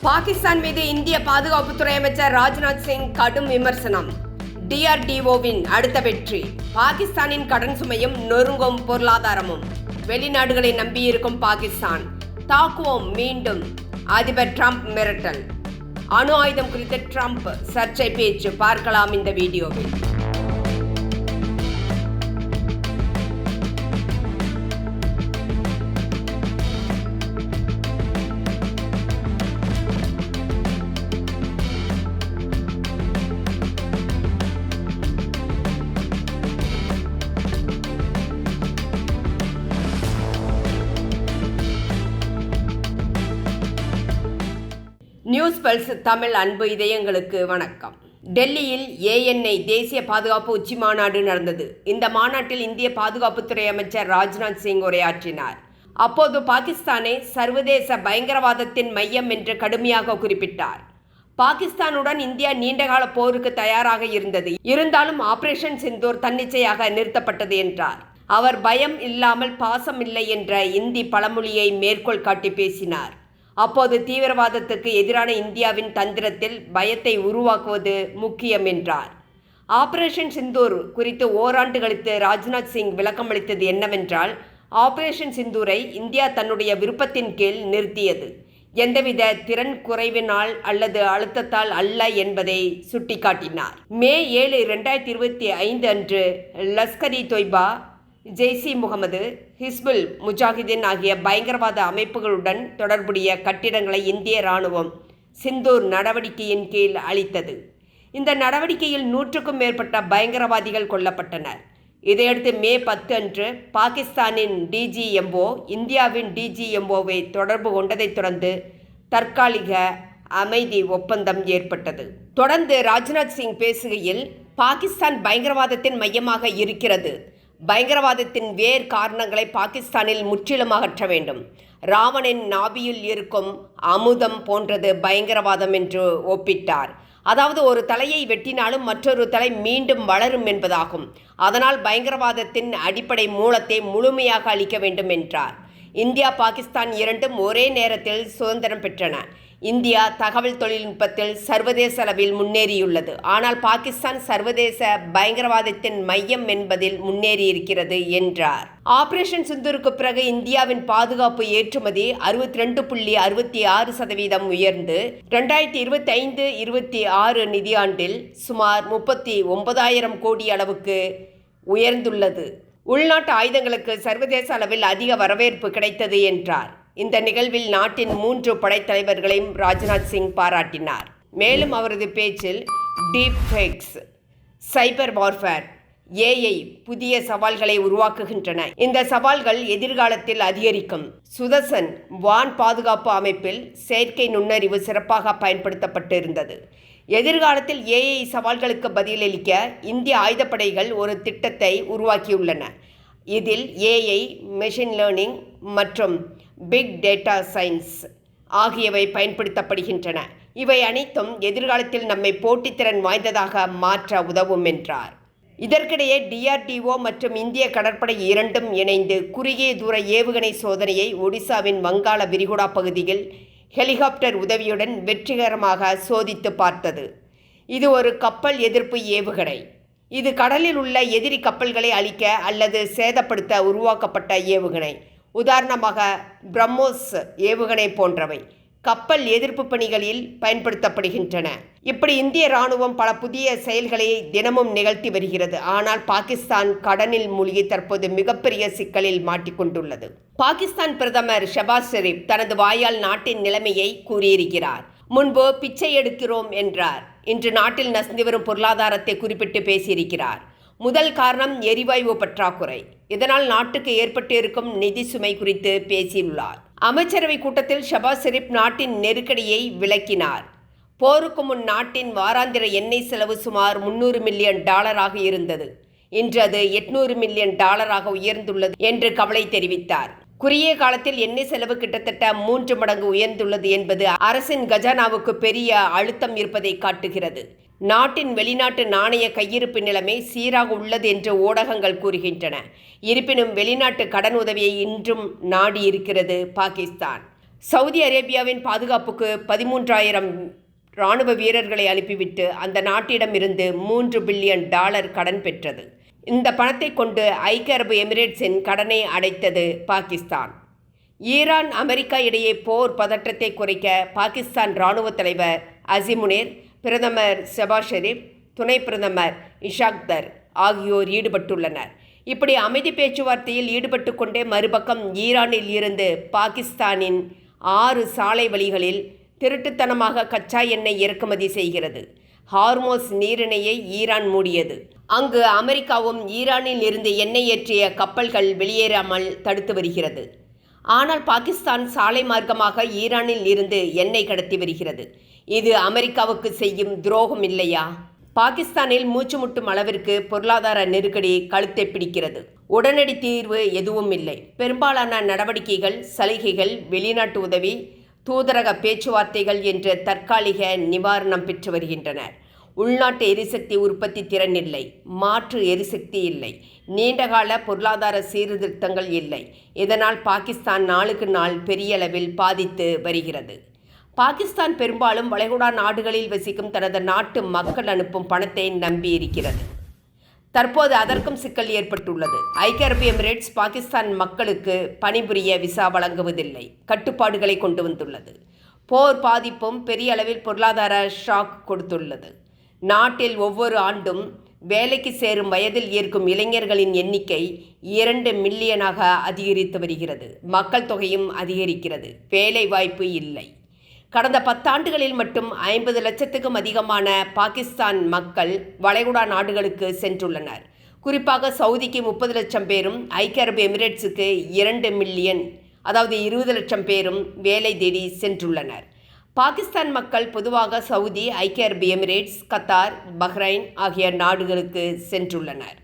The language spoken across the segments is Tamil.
பாகிஸ்தான் மீது இந்திய பாதுகாப்புத்துறை அமைச்சர் ராஜ்நாத் சிங் கடும் விமர்சனம். DRDOவின் அடுத்த வெற்றி. பாகிஸ்தானின் கடன் சுமையும் நொறுங்கும் பொருளாதாரமும். வெளிநாடுகளை நம்பியிருக்கும் பாகிஸ்தான். தாக்குவோம் மீண்டும். அதிபர் டிரம்ப் மிரட்டல். அணு ஆயுதம் குறித்த டிரம்ப் சர்ச்சை பேச்சு பார்க்கலாம் இந்த வீடியோவில். நியூஸ் பல்ஸ் தமிழ் அன்பு இதயங்களுக்கு வணக்கம். டெல்லியில் ANI தேசிய பாதுகாப்பு உச்சி மாநாடு நடந்தது. இந்த மாநாட்டில் இந்திய பாதுகாப்புத்துறை அமைச்சர் ராஜ்நாத் சிங் உரையாற்றினார். அப்போது பாகிஸ்தானை சர்வதேச பயங்கரவாதத்தின் மையம் என்று கடுமையாக குறிப்பிட்டார். பாகிஸ்தானுடன் இந்தியா நீண்டகால போருக்கு தயாராக இருந்தது. இருந்தாலும் ஆபரேஷன் சிந்தூர் தன்னிச்சையாக நிறுத்தப்பட்டது என்றார். அவர் பயம் இல்லாமல் பாசம் இல்லை என்ற இந்தி பழமொழியை மேற்கோள் காட்டி பேசினார். அப்போது தீவிரவாதத்துக்கு எதிரான இந்தியாவின் தந்திரத்தில் பயத்தை உருவாக்குவது முக்கியம் என்றார். ஆபரேஷன் சிந்தூர் குறித்து ஓராண்டு கழித்து ராஜ்நாத் சிங் விளக்கமளித்தது என்னவென்றால், ஆபரேஷன் சிந்தூரை இந்தியா தன்னுடைய விருப்பத்தின் கீழ் நிறுத்தியது. எந்தவித திறன் குறைவினால் அல்லது அழுத்தத்தால் அல்ல என்பதை சுட்டிக்காட்டினார். மே 7, 2025 அன்று லஷ்கர்-இ-தொய்பா, ஜெய்ஷ்-இ-முகமது, ஹிஸ்புல் முஜாஹிதீன் ஆகிய பயங்கரவாத அமைப்புகளுடன் தொடர்புடைய கட்டிடங்களை இந்திய இராணுவம் சிந்தூர் நடவடிக்கையின் கீழ் அளித்தது. இந்த நடவடிக்கையில் 100க்கும் மேற்பட்ட பயங்கரவாதிகள் கொல்லப்பட்டனர். இதையடுத்து மே 10 அன்று பாகிஸ்தானின் DGMO இந்தியாவின் DGMOவை தொடர்பு கொண்டதைத் தொடர்ந்து தற்காலிக அமைதி ஒப்பந்தம் ஏற்பட்டது. தொடர்ந்து ராஜ்நாத் சிங் பேசுகையில், பாகிஸ்தான் பயங்கரவாதத்தின் மையமாக இருக்கிறது. பயங்கரவாதத்தின் வேர் காரணங்களை பாகிஸ்தானில் முற்றிலும் அகற்ற வேண்டும். ராவணின் நாபியில் இருக்கும் அமுதம் போன்றது பயங்கரவாதம் என்று ஒப்பிட்டார். அதாவது ஒரு தலையை வெட்டினாலும் மற்றொரு தலை மீண்டும் வளரும் என்பதாகும். அதனால் பயங்கரவாதத்தின் அடிப்படை மூலத்தை முழுமையாக அளிக்க வேண்டும் என்றார். இந்தியா, பாகிஸ்தான் இரண்டும் ஒரே நேரத்தில் சுதந்திரம் பெற்றன. இந்தியா தகவல் தொழில்நுட்பத்தில் சர்வதேச அளவில் முன்னேறியுள்ளது. ஆனால் பாகிஸ்தான் சர்வதேச பயங்கரவாதத்தின் மையம் என்பதில் முன்னேறியிருக்கிறது என்றார். ஆபரேஷன் சிந்தூருக்கு பிறகு இந்தியாவின் பாதுகாப்பு ஏற்றுமதி 62.66% உயர்ந்து 2025-26 நிதியாண்டில் சுமார் 39,000 கோடி அளவுக்கு உயர்ந்துள்ளது. உள்நாட்டு ஆயுதங்களுக்கு சர்வதேச அளவில் அதிக வரவேற்பு கிடைத்தது என்றார். இந்த நிகழ்வில் நாட்டின் 3 படைத்தலைவர்களையும் ராஜ்நாத் சிங் பாராட்டினார். மேலும் அவரது பேச்சில் deep fakes, cyber warfare, AI புதிய சவால்களை உருவாக்குகின்றன. இந்த சவால்கள் எதிர்காலத்தில் அதிகரிக்கும். சுதர்சன் வான் பாதுகாப்பு அமைப்பில் செயற்கை நுண்ணறிவு சிறப்பாக பயன்படுத்தப்பட்டிருந்தது. எதிர்காலத்தில் AI சவால்களுக்கு பதிலளிக்க இந்திய ஆயுதப்படைகள் ஒரு திட்டத்தை உருவாக்கியுள்ளன. இதில் AI, மெஷின் லேர்னிங் மற்றும் பிக் டேட்டா சயின்ஸ் ஆகியவை பயன்படுத்தப்படுகின்றன. இவை அனைத்தும் எதிர்காலத்தில் நம்மை போட்டித்திறன் வாய்ந்ததாக மாற்ற உதவும் என்றார். இதற்கிடையே DRDO மற்றும் இந்திய கடற்படை இரண்டும் இணைந்து குறுகிய தூர ஏவுகணை சோதனையை ஒடிசாவின் வங்காள விரிகுடா பகுதியில் ஹெலிகாப்டர் உதவியுடன் வெற்றிகரமாக சோதித்து பார்த்தது. இது ஒரு கப்பல் எதிர்ப்பு ஏவுகணை. இது கடலில் உள்ள எதிரி கப்பல்களை அழிக்க அல்லது சேதப்படுத்த உருவாக்கப்பட்ட ஏவுகணை. உதாரணமாக பிரம்மோஸ் ஏவுகணை போன்றவை கப்பல் எதிர்ப்பு பணிகளில் பயன்படுத்தப்படுகின்றன. இப்படி இந்திய இராணுவம் பல புதிய செயல்களை தினமும் நிகழ்த்தி வருகிறது. ஆனால் பாகிஸ்தான் கடனில் மூழ்கி தற்போது மிகப்பெரிய சிக்கலில் மாட்டிக்கொண்டுள்ளது. பாகிஸ்தான் பிரதமர் ஷபாஸ் ஷெரீப் தனது வாயால் நாட்டின் நிலைமையை கூறியிருக்கிறார். முன்பு பிச்சை எடுக்கிறோம் என்றார். இன்று நாட்டில் நசிந்து வரும் பொருளாதாரத்தை குறிப்பிட்டு பேசியிருக்கிறார். முதல் காரணம் எரிவாயு பற்றாக்குறை. இதனால் நாட்டுக்கு ஏற்பட்டு இருக்கும் நிதி சுமை குறித்து பேசியுள்ளார். அமைச்சரவை கூட்டத்தில் ஷபாஸ் ஷெரீப் நாட்டின் நெருக்கடியை விளக்கினார். போருக்கு முன் நாட்டின் வாராந்திர எண்ணெய் செலவு சுமார் $300 மில்லியன் இருந்தது. இன்று அது $800 மில்லியன் உயர்ந்துள்ளது என்று கவலை தெரிவித்தார். குறுகிய காலத்தில் எண்ணெய் செலவு கிட்டத்தட்ட 3 மடங்கு உயர்ந்துள்ளது என்பது அரசின் கஜானாவுக்கு பெரிய அழுத்தம் இருப்பதை காட்டுகிறது. நாட்டின் வெளிநாட்டு நாணய கையிருப்பு நிலைமை சீராக உள்ளது என்று ஊடகங்கள் கூறுகின்றன. இருப்பினும் வெளிநாட்டு கடன் உதவியை இன்றும் நாடி இருக்கிறது பாகிஸ்தான். சவுதி அரேபியாவின் பாதுகாப்புக்கு 13,000 இராணுவ வீரர்களை அனுப்பிவிட்டு அந்த நாட்டிடமிருந்து $3 பில்லியன் கடன் பெற்றது. இந்த பணத்தை கொண்டு ஐக்கிய அரபு எமிரேட்ஸின் கடனை அடைத்தது பாகிஸ்தான். ஈரான் அமெரிக்கா இடையே போர் பதற்றத்தை குறைக்க பாகிஸ்தான் இராணுவ தலைவர் அசிமுனேர், பிரதமர் ஷெபாஸ் ஷெரீப், துணை பிரதமர் இஷாக்தர் ஆகியோர் ஈடுபட்டுள்ளனர். இப்படி அமைதி பேச்சுவார்த்தையில் ஈடுபட்டு கொண்டே மறுபக்கம் ஈரானில் இருந்து பாகிஸ்தானின் 6 சாலை வழிகளில் திருட்டுத்தனமாக கச்சா எண்ணெய் இறக்குமதி செய்கிறது. ஹார்மோஸ் நீரிணையை ஈரான் மூடியது. அங்கு அமெரிக்காவும் ஈரானில் இருந்து எண்ணெய் ஏற்றிய கப்பல்கள் வெளியேறாமல் தடுத்து வருகிறது. ஆனால் பாகிஸ்தான் சாலை மார்க்கமாக ஈரானில் இருந்து எண்ணெய் கடத்தி வருகிறது. இது அமெரிக்காவுக்கு செய்யும் துரோகம் இல்லையா? பாகிஸ்தானில் மூச்சு முட்டும் அளவிற்கு பொருளாதார நெருக்கடி கழுத்தை பிடிக்கிறது. உடனடி தீர்வு எதுவும் இல்லை. பெரும்பாலான நடவடிக்கைகள், சலுகைகள், வெளிநாட்டு உதவி, தூதரக பேச்சுவார்த்தைகள் என்ற தற்காலிக நிவாரணம் பெற்று வருகின்றனர். உள்நாட்டு எரிசக்தி உற்பத்தி திறன் இல்லை, மாற்று எரிசக்தி இல்லை, நீண்டகால பொருளாதார சீர்திருத்தங்கள் இல்லை. இதனால் பாகிஸ்தான் நாளுக்கு நாள் பெரிய அளவில் பாதித்து வருகிறது. பாகிஸ்தான் பெரும்பாலும் வளைகுடா நாடுகளில் வசிக்கும் தனது நாட்டு மக்கள் அனுப்பும் பணத்தை நம்பியிருக்கிறது. தற்போது அதற்கும் சிக்கல் ஏற்பட்டுள்ளது. ஐக்கிய அரபு எமிரேட்ஸ் பாகிஸ்தான் மக்களுக்கு பணிபுரிய விசா வழங்குவதில்லை, கட்டுப்பாடுகளை கொண்டு வந்துள்ளது. போர் பாதிப்பும் பெரிய அளவில் பொருளாதார ஷாக் கொடுத்துள்ளது. நாட்டில் ஒவ்வொரு ஆண்டும் வேலைக்கு சேரும் வயதில் இருக்கும் இளைஞர்களின் எண்ணிக்கை 2 மில்லியனாக அதிகரித்து வருகிறது. மக்கள் தொகையும் அதிகரிக்கிறது. வேலை வாய்ப்பு இல்லை. கடந்த 10 ஆண்டுகளில் மட்டும் 50 லட்சத்துக்கும் அதிகமான பாகிஸ்தான் மக்கள் வளைகுடா நாடுகளுக்கு சென்றுள்ளனர். குறிப்பாக சவுதிக்கு 30 லட்சம் பேரும், ஐக்கிய அரபு எமிரேட்ஸுக்கு 2 மில்லியன், அதாவது 20 லட்சம் பேரும் வேலை தேடி சென்றுள்ளனர். பாகிஸ்தான் மக்கள் பொதுவாக சவுதி, ஐக்கிய அரபு எமிரேட்ஸ், கத்தார், பஹ்ரைன் ஆகிய நாடுகளுக்கு சென்றுள்ளனர்.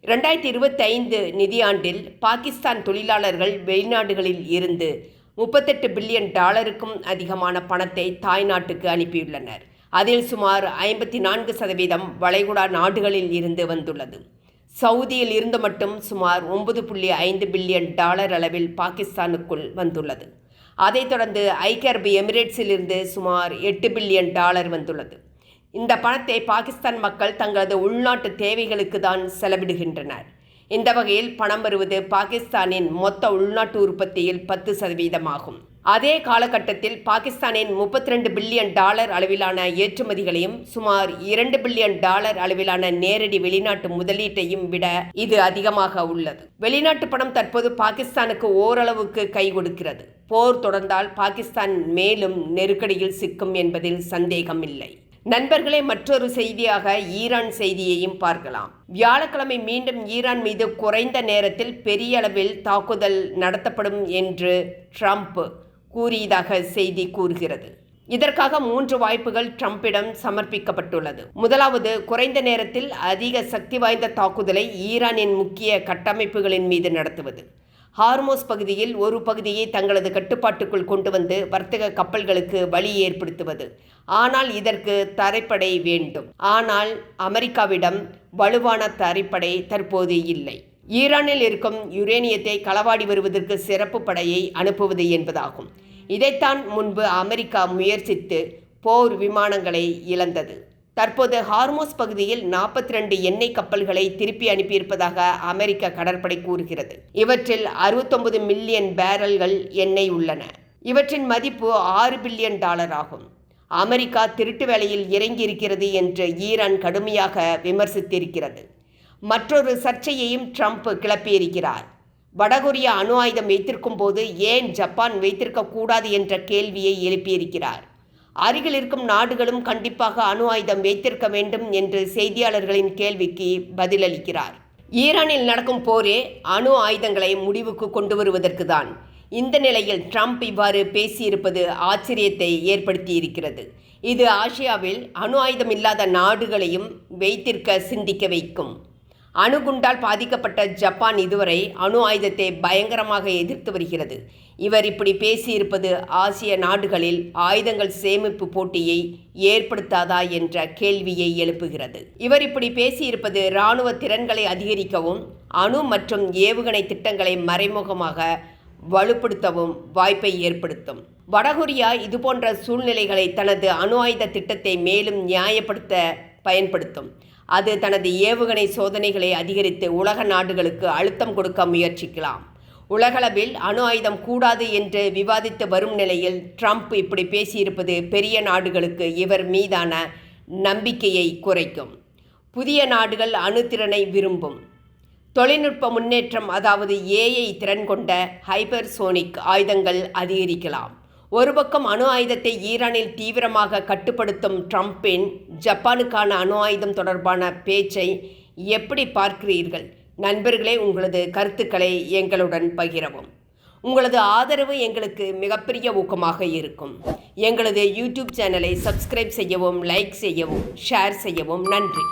2025 நிதியாண்டில் பாகிஸ்தான் தொழிலாளர்கள் வெளிநாடுகளில் இருந்து $38 பில்லியன் அதிகமான பணத்தை தாய்நாட்டுக்கு அனுப்பியுள்ளனர். அதில் சுமார் 54% வளைகுடா நாடுகளில் இருந்து வந்துள்ளது. சவுதியில் இருந்து மட்டும் சுமார் $9.5 பில்லியன் அளவில் பாகிஸ்தானுக்குள் வந்துள்ளது. அதைத் தொடர்ந்து ஐக்கிய அரபு எமிரேட்ஸிலிருந்து சுமார் $8 பில்லியன் வந்துள்ளது. இந்த பணத்தை பாகிஸ்தான் மக்கள் தங்களது உள்நாட்டு தேவைகளுக்கு தான் செலவிடுகின்றனர். இந்த வகையில் பணம் வருவது பாகிஸ்தானின் மொத்த உள்நாட்டு உற்பத்தியில் 10% ஆகும். அதே காலகட்டத்தில் பாகிஸ்தானின் $32 பில்லியன் அளவிலான ஏற்றுமதிகளையும் சுமார் $2 பில்லியன் அளவிலான நேரடி வெளிநாட்டு முதலீட்டையும் விட இது அதிகமாக உள்ளது. வெளிநாட்டு பணம் தற்போது பாகிஸ்தானுக்கு ஓரளவுக்கு கை கொடுக்கிறது. போர் தொடர்ந்தால் பாகிஸ்தான் மேலும் நெருக்கடியில் சிக்கும் என்பதில் சந்தேகமில்லை. நண்பர்களே, மற்றொரு செய்தியாக ஈரான் செய்தியையும் பார்க்கலாம். வியாழக்கிழமை மீண்டும் ஈரான் மீது குறைந்த நேரத்தில் பெரிய அளவில் தாக்குதல் நடத்தப்படும் என்று ட்ரம்ப் கூறியதாக செய்தி கூறுகிறது. இதற்காக 3 வாய்ப்புகள் ட்ரம்பிடம் சமர்ப்பிக்கப்பட்டுள்ளது. முதலாவது, குறைந்த நேரத்தில் அதிக சக்தி வாய்ந்த தாக்குதலை ஈரானின் முக்கிய கட்டமைப்புகளின் மீது நடத்துவது. ஹார்மோஸ் பகுதியில் ஒரு பகுதியை தங்களது கட்டுப்பாட்டுக்குள் கொண்டு வந்து வர்த்தக கப்பல்களுக்கு வழி ஏற்படுத்துவது. ஆனால் இதற்கு தரைப்படை வேண்டும். ஆனால் அமெரிக்காவிடம் வலுவான தரைப்படை தற்போது இல்லை. ஈரானில் இருக்கும் யுரேனியத்தை களவாடி வருவதற்கு சிறப்பு படையை அனுப்புவது என்பதாகும். இதைத்தான் முன்பு அமெரிக்கா முயற்சித்து போர் விமானங்களை இழந்தது. தற்போது ஹார்மோஸ் பகுதியில் 42 எண்ணெய் கப்பல்களை திருப்பி அனுப்பியிருப்பதாக அமெரிக்க கடற்படை கூறுகிறது. இவற்றில் 69 மில்லியன் பேரல்கள் எண்ணெய் உள்ளன. இவற்றின் மதிப்பு $6 பில்லியன் ஆகும். அமெரிக்கா திருட்டு வேலையில் இறங்கியிருக்கிறது என்று ஈரான் கடுமையாக விமர்சித்திருக்கிறது. மற்றொரு சர்ச்சையையும் ட்ரம்ப் கிளப்பியிருக்கிறார். வடகொரியா அணு ஆயுதம் வைத்திருக்கும் போது ஏன் ஜப்பான் வைத்திருக்கக்கூடாது என்ற கேள்வியை எழுப்பியிருக்கிறார். அருகில் இருக்கும் நாடுகளும் கண்டிப்பாக அணு ஆயுதம் வைத்திருக்க வேண்டும் என்று செய்தியாளர்களின் கேள்விக்கு பதிலளிக்கிறார். ஈரானில் நடக்கும் போரே அணு ஆயுதங்களை முடிவுக்கு கொண்டு வருவதற்கு தான். இந்த நிலையில் ட்ரம்ப் இவ்வாறு பேசியிருப்பது ஆச்சரியத்தை ஏற்படுத்தியிருக்கிறது. இது ஆசியாவில் அணு ஆயுதம் இல்லாத நாடுகளையும் வைத்திருக்க சிந்திக்க வைக்கும். அணுகுண்டால் பாதிக்கப்பட்ட ஜப்பான் இதுவரை அணு ஆயுதத்தை பயங்கரமாக எதிர்த்து வருகிறது. இவர் இப்படி பேசியிருப்பது ஆசிய நாடுகளில் ஆயுதங்கள் சேமிப்பு போட்டியை ஏற்படுத்தாதா என்ற கேள்வியை எழுப்புகிறது. இவர் இப்படி பேசியிருப்பது இராணுவ திறன்களை அதிகரிக்கவும் அணு மற்றும் ஏவுகணை திட்டங்களை மறைமுகமாக வலுப்படுத்தவும் வாய்ப்பை ஏற்படுத்தும். வடகொரியா இதுபோன்ற சூழ்நிலைகளை தனது அணு ஆயுத திட்டத்தை மேலும் நியாயப்படுத்த பயன்படுத்தும். அது தனது ஏவுகணை சோதனைகளை அதிகரித்து உலக நாடுகளுக்கு அழுத்தம் கொடுக்க முயற்சிக்கலாம். உலகளவில் அணு ஆயுதம் கூடாது என்று விவாதித்து வரும் நிலையில் ட்ரம்ப் இப்படி பேசியிருப்பது பெரிய நாடுகளுக்கு இவர் மீதான நம்பிக்கையை குறைக்கும். புதிய நாடுகள் அணுத்திறனை விரும்பும். தொழில்நுட்ப முன்னேற்றம், அதாவது ஏஐ திறன் கொண்ட ஹைப்பர்சோனிக் ஆயுதங்கள் அதிகரிக்கலாம். ஒரு பக்கம் அணு ஆயுதத்தை ஈரானில் தீவிரமாக கட்டுப்படுத்தும் ட்ரம்பின் ஜப்பானுக்கான அணு ஆயுதம் தொடர்பான பேச்சை எப்படி பார்க்கிறீர்கள்? நண்பர்களே, உங்களது கருத்துக்களை எங்களுடன் பகிரவும். உங்களது ஆதரவு எங்களுக்கு மிகப்பெரிய ஊக்கமாக இருக்கும். எங்களது யூடியூப் சேனலை சப்ஸ்கிரைப் செய்யவும், லைக் செய்யவும், ஷேர் செய்யவும். நன்றி.